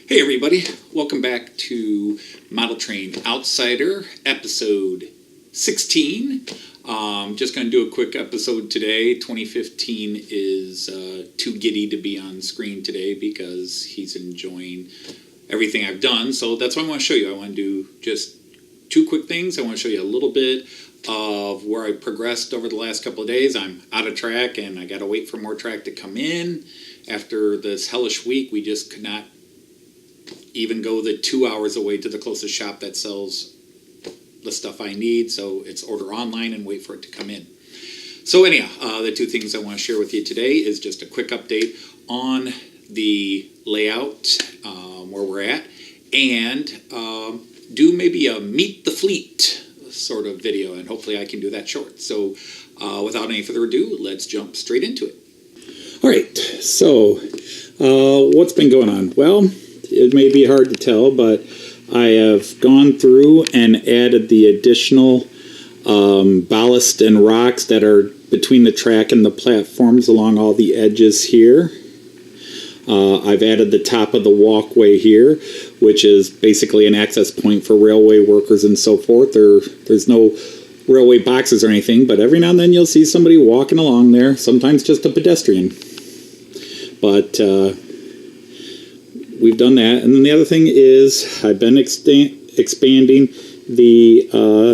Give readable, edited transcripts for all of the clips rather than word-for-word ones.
Hey everybody, welcome back to Model Train Outsider, episode 16. Just going to do a quick episode today. 2015 is too giddy to be on screen today because he's enjoying everything I've done. So that's what I want to show you. I want to do just two quick things. I want to show you a little bit of where I progressed over the last couple of days. I'm out of track and I got to wait for more track to come in. After this hellish week, we just could not even go the 2 hours away to the closest shop that sells the stuff I need, so it's order online and wait for it to come in. So anyhow, the two things I want to share with you today is just a quick update on the layout, where we're at, and do maybe a meet the fleet sort of video, and hopefully I can do that short. So without any further ado, let's jump straight into it. All right, so what's been going on? Well, it may be hard to tell, but I have gone through and added the additional ballast and rocks that are between the track and the platforms along all the edges here. I've added the top of the walkway here, which is basically an access point for railway workers and so forth. There's no railway boxes or anything, but every now and then you'll see somebody walking along there, sometimes just a pedestrian. But we've done that. And then the other thing is I've been expanding the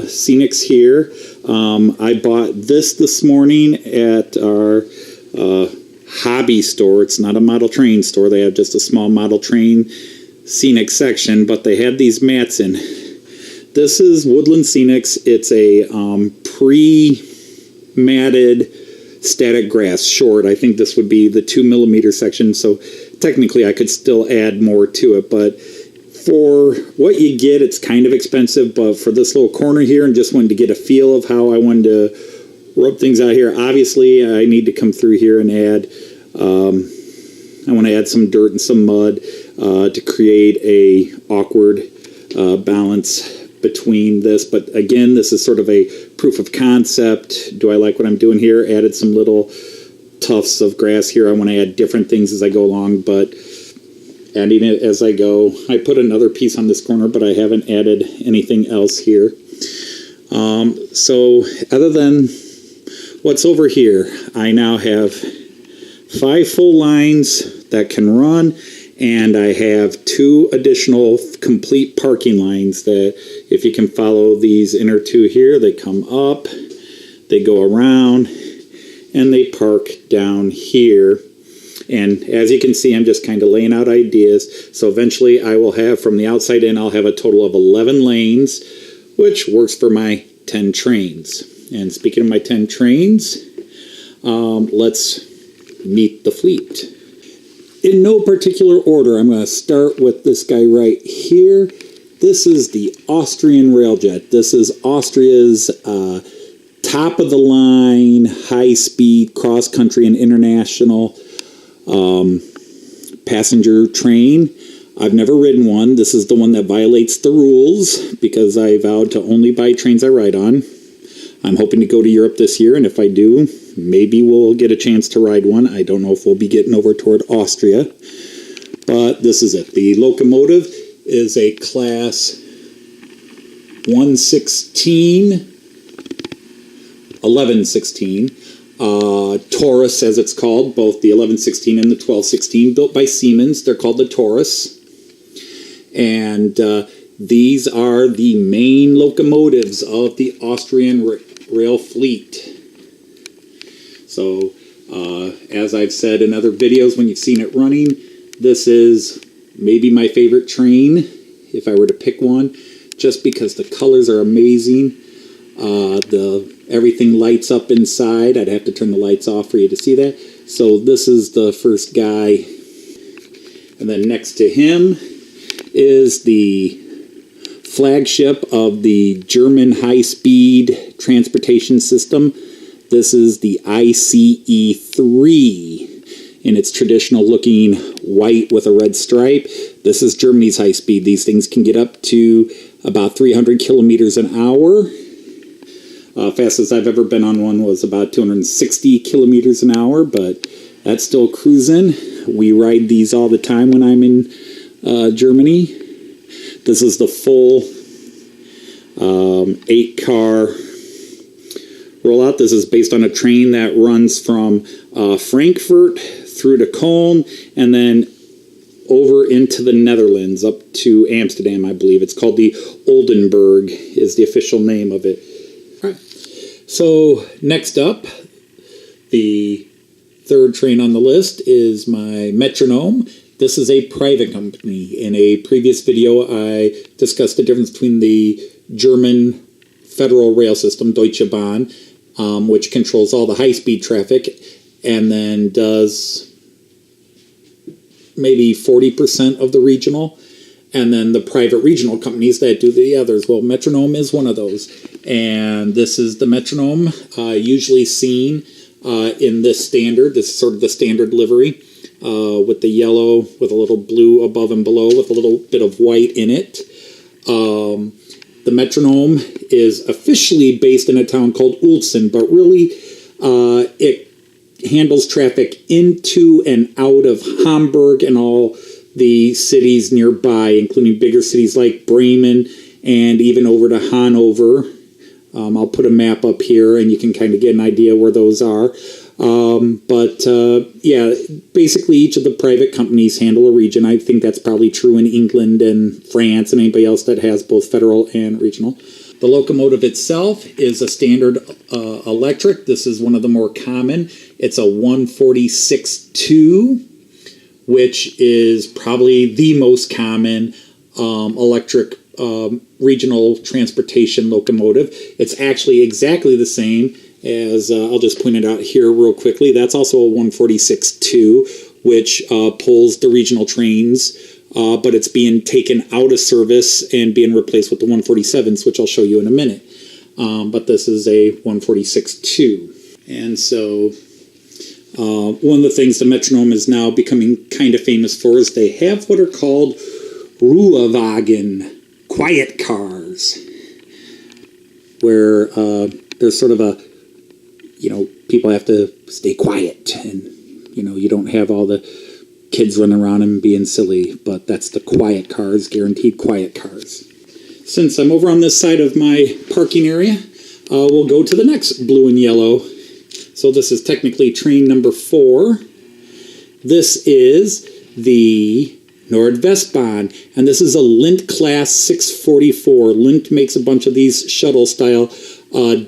scenics here. I bought this morning at our hobby store. It's not a model train store. They have just a small model train scenic section, but they had these mats in. This is Woodland Scenics. It's a pre-matted static grass short. I think this would be the 2 millimeter section, so technically I could still add more to it, but for what you get, it's kind of expensive. But for this little corner here, and just wanted to get a feel of how I wanted to rub things out here, obviously I need to come through here and add, I want to add some dirt and some mud to create a awkward balance between this. But again, this is sort of a proof of concept. Do I like what I'm doing here? Added some little tufts of grass here. I want to add different things as I go along, but adding it as I go. I put another piece on this corner, but I haven't added anything else here. So other than what's over here, I now have 5 full lines that can run, and I have 2 additional complete parking lines that, if you can follow these inner 2 here, they come up, they go around, and they park down here. And as you can see, I'm just kind of laying out ideas. So eventually I will have, from the outside in, I'll have a total of 11 lanes, which works for my 10 trains. And speaking of my 10 trains, let's meet the fleet. In no particular order, I'm going to start with this guy right here. This is the Austrian Railjet. This is Austria's top-of-the-line, high-speed, cross-country, and international passenger train. I've never ridden one. This is the one that violates the rules because I vowed to only buy trains I ride on. I'm hoping to go to Europe this year, and if I do, maybe we'll get a chance to ride one. I don't know if we'll be getting over toward Austria, but this is it. The locomotive is a class 1116 Taurus, as it's called, both the 1116 and the 1216, built by Siemens. They're called the Taurus. And these are the main locomotives of the Austrian rail fleet. So, as I've said in other videos when you've seen it running, this is maybe my favorite train, if I were to pick one, just because the colors are amazing. Everything lights up inside. I'd have to turn the lights off for you to see that. So this is the first guy. And then next to him is the flagship of the German high-speed transportation system. This is the ICE3 in its traditional looking white with a red stripe. This is Germany's high speed. These things can get up to about 300 kilometers an hour. Fastest I've ever been on one was about 260 kilometers an hour, but that's still cruising. We ride these all the time when I'm in Germany. This is the full 8-car rollout. This is based on a train that runs from Frankfurt through to Cologne and then over into the Netherlands up to Amsterdam, I believe. It's called the Oldenburg is the official name of it. All right. So next up, the third train on the list is my Metronom. This is a private company. In a previous video, I discussed the difference between the German Federal rail system, DeutscheBahn, which controls all the high-speed traffic, and then does maybe 40% of the regional, and then the private regional companies that do the others. Well, Metronom is one of those, and this is the Metronom, usually seen in this standard. This is sort of the standard livery, with the yellow, with a little blue above and below, with a little bit of white in it. The Metronom is officially based in a town called Uelzen, but really it handles traffic into and out of Hamburg and all the cities nearby, including bigger cities like Bremen and even over to Hanover. I'll put a map up here and you can kind of get an idea where those are. Yeah, basically each of the private companies handle a region. I think that's probably true in England and France and anybody else that has both federal and regional. The locomotive itself is a standard electric. This is one of the more common. It's a 146-2, which is probably the most common electric regional transportation locomotive. It's actually exactly the same as, I'll just point it out here real quickly. That's also a 146-2, which pulls the regional trains, but it's being taken out of service and being replaced with the 147s, which I'll show you in a minute. But this is a 146-2. And so one of the things the Metronom is now becoming kind of famous for is they have what are called Ruhewagen, quiet cars, where there's sort of a, people have to stay quiet and, you don't have all the kids running around and being silly, but that's the quiet cars, guaranteed quiet cars. Since I'm over on this side of my parking area, we'll go to the next blue and yellow. So this is technically train number 4. This is the NordWestBahn, and this is a Lint class 644. Lint makes a bunch of these shuttle style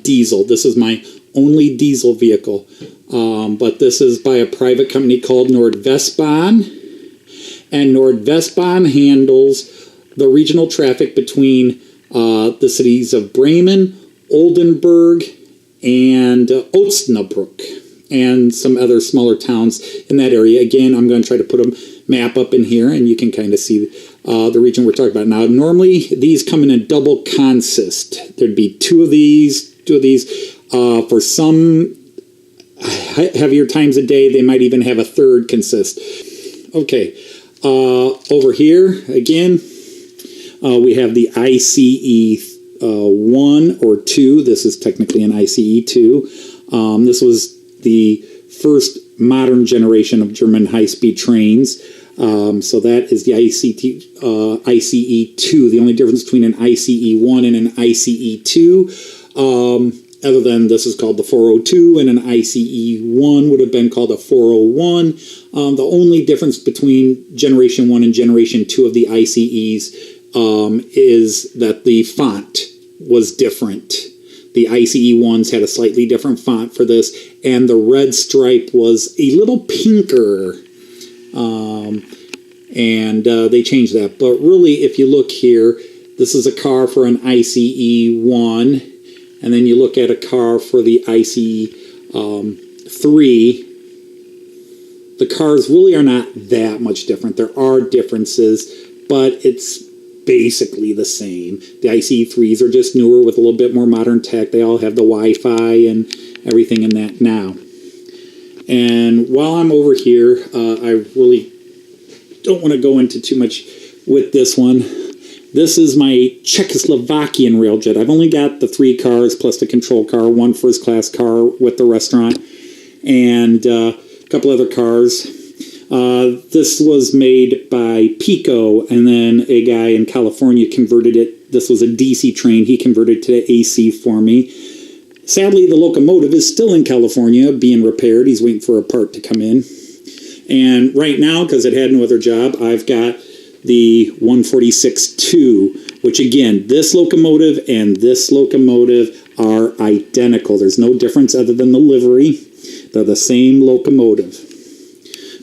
diesel. This is my only diesel vehicle, but this is by a private company called NordWestBahn, and NordWestBahn handles the regional traffic between the cities of Bremen, Oldenburg, and Osnabrück, and some other smaller towns in that area. Again, I'm going to try to put a map up in here, and you can kind of see the region we're talking about. Now, normally these come in a double consist. There'd be two of these. For some heavier times a day, they might even have a third consist. Okay, over here, again, we have the ICE 1 or 2. This is technically an ICE 2. This was the first modern generation of German high-speed trains. So that is the ICE 2. The only difference between an ICE 1 and an ICE 2, other than this is called the 402 and an ICE 1 would have been called a 401. The only difference between Generation 1 and Generation 2 of the ICEs is that the font was different. The ICE 1s had a slightly different font for this, and the red stripe was a little pinker. And they changed that. But really, if you look here, this is a car for an ICE 1, and then you look at a car for the ICE 3. The cars really are not that much different. There are differences, but it's basically the same. The ICE 3s are just newer with a little bit more modern tech. They all have the Wi-Fi and everything in that now. And while I'm over here, I really don't want to go into too much with this one. This is my Czechoslovakian Railjet. I've only got the 3 cars plus the control car, 1 first-class car with the restaurant, and a couple other cars. This was made by Piko, and then a guy in California converted it. This was a DC train. He converted it to AC for me. Sadly, the locomotive is still in California being repaired. He's waiting for a part to come in. And right now, because it had no other job, I've got the 146-2, which again, this locomotive and this locomotive are identical. There's no difference other than the livery. They're the same locomotive.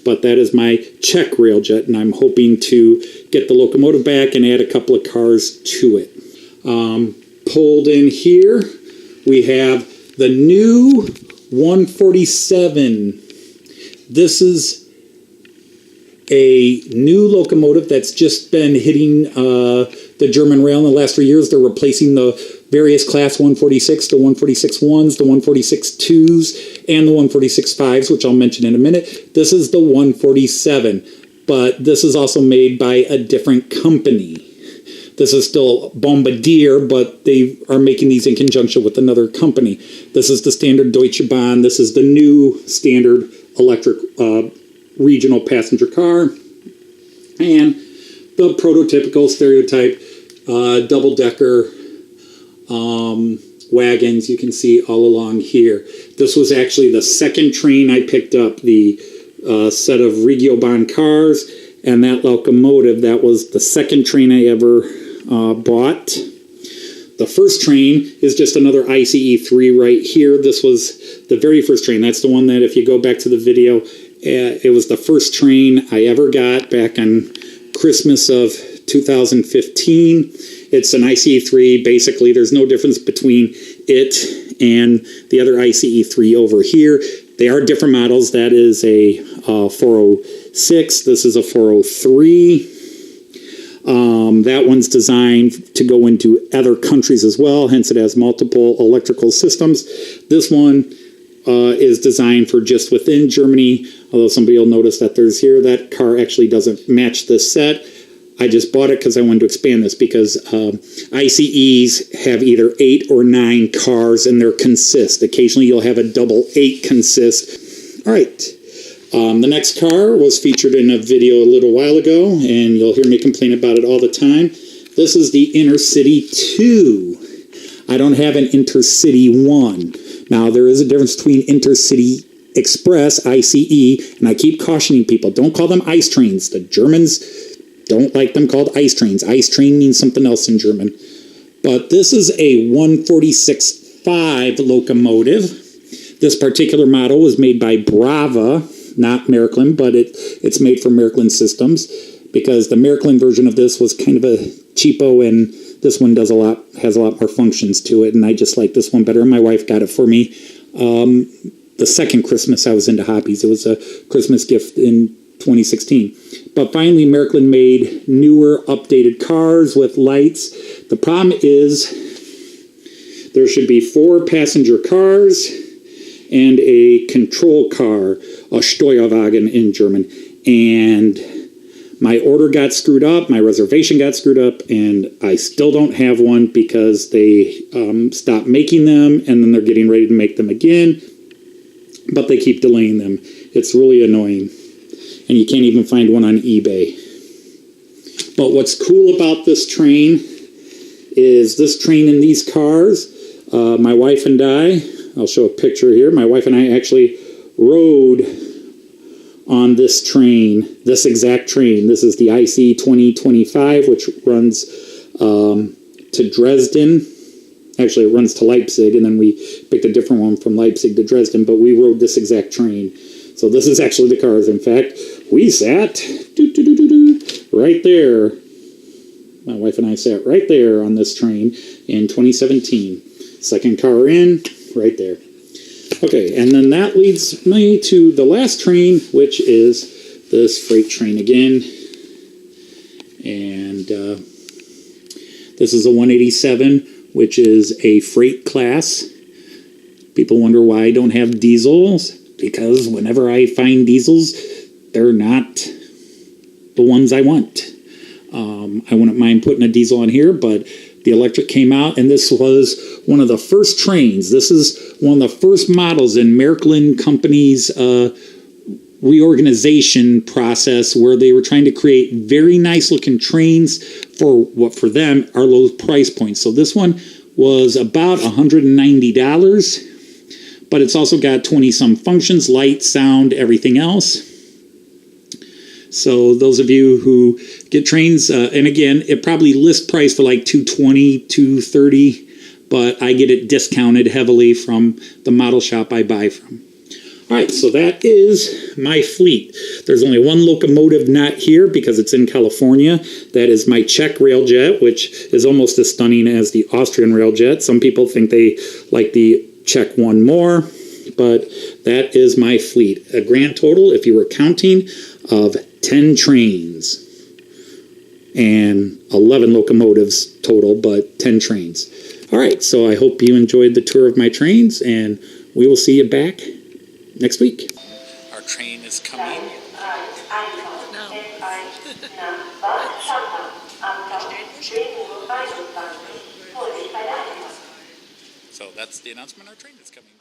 But that is my Czech Railjet, and I'm hoping to get the locomotive back and add a couple of cars to it. Pulled in here, we have the new 147. This is a new locomotive that's just been hitting the German rail in the last 3 years. They're replacing the various class 146, the 146-1s, the 146-2s, and the 146-5s, which I'll mention in a minute. This is the 147, but this is also made by a different company. This is still Bombardier, but they are making these in conjunction with another company. This is the standard DeutscheBahn. This is the new standard electric regional passenger car, and the prototypical stereotype double-decker wagons you can see all along here. This was actually the second train I picked up, the set of RegioBahn cars, and that locomotive, that was the second train I ever bought. The first train is just another ICE3 right here. This was the very first train. That's the one that, if you go back to the video, it was the first train I ever got back on Christmas of 2015. It's an ICE3. Basically, there's no difference between it and the other ICE3 over here. They are different models. That is a 406. This is a 403. That one's designed to go into other countries as well, hence it has multiple electrical systems. This one is designed for just within Germany, although somebody will notice that there's here, that car actually doesn't match this set. I just bought it because I wanted to expand this, because ICEs have either 8 or 9 cars and they're consist. Occasionally you'll have a double 8 consist. All right. The next car was featured in a video a little while ago, and you'll hear me complain about it all the time. This is the Intercity 2. I don't have an Intercity 1. Now, there is a difference between Intercity Express, ICE, and I keep cautioning people, don't call them ice trains. The Germans don't like them called ice trains. Ice train means something else in German. But this is a 146-5 locomotive. This particular model was made by Brawa, not Märklin, but it's made for Märklin systems, because the Märklin version of this was kind of a cheapo, and this one has a lot more functions to it, and I just like this one better. And my wife got it for me the second Christmas I was into hobbies. It was a Christmas gift in 2016. But finally, Märklin made newer, updated cars with lights. The problem is there should be 4 passenger cars and a control car, a Steuerwagen in German. And my order got screwed up, my reservation got screwed up, and I still don't have one because they stopped making them, and then they're getting ready to make them again, but they keep delaying them. It's really annoying. And you can't even find one on eBay. But what's cool about this train is this train and these cars, my wife and I'll show a picture here. My wife and I actually rode on this train, this exact train. This is the IC 2025, which runs to Dresden. Actually, it runs to Leipzig, and then we picked a different one from Leipzig to Dresden, but we rode this exact train. So this is actually the cars. In fact, we sat right there. My wife and I sat right there on this train in 2017. Second car in, right there. Okay, and then that leads me to the last train, which is this freight train again. And this is a 187, which is a freight class. People wonder why I don't have diesels. Because whenever I find diesels, they're not the ones I want. I wouldn't mind putting a diesel on here, but the electric came out, and this was one of the first trains. This is one of the first models in Märklin Company's reorganization process where they were trying to create very nice looking trains for what for them are low price points. So this one was about $190, but it's also got 20 some functions, light, sound, everything else. So those of you who get trains, and again, it probably list price for like $220, $230, but I get it discounted heavily from the model shop I buy from. All right, so that is my fleet. There's only one locomotive not here because it's in California. That is my Czech Railjet, which is almost as stunning as the Austrian Railjet. Some people think they like the Czech one more, but that is my fleet. A grand total, if you were counting, of 10 trains and 11 locomotives total, but 10 trains. All right, so I hope you enjoyed the tour of my trains, and we will see you back next week. Our train is coming. So that's the announcement. Our train is coming.